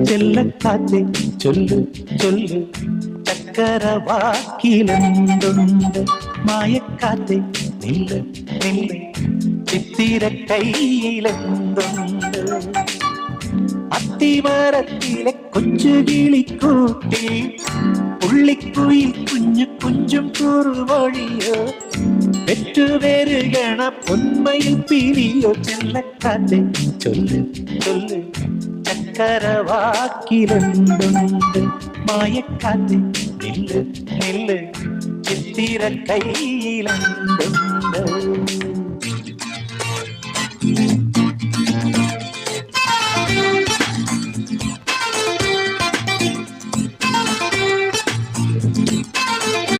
ചെല്ലക്കാത്തെ ചൊല്ലു ചൊല്ലു ചക്കരവാക്കിലെന്തുണ്ട് മായക്കാത്തെ നില്ല് നില്ല് ചിത്തിര കയ്യിലെന്തുണ്ട് അത്തിമരത്തിലെ കൊച്ചു കിളിക്കൂട്ടിൽ പുള്ളിക്കുയിൽ കുഞ്ഞു കുഞ്ചും കുറുവഴിയോ പെറ്റുപേരുകണ പൊന്മയിൽ പിരിയോ ചെല്ലക്കാത്തെ ചൊല്ല് ചൊല്ല് ചക്കരവാക്കിലെന്തുണ്ട് മായക്കാത്തെ നില്ല് നില്ല് ചിത്തിര കയ്യിലെന്തുണ്ട്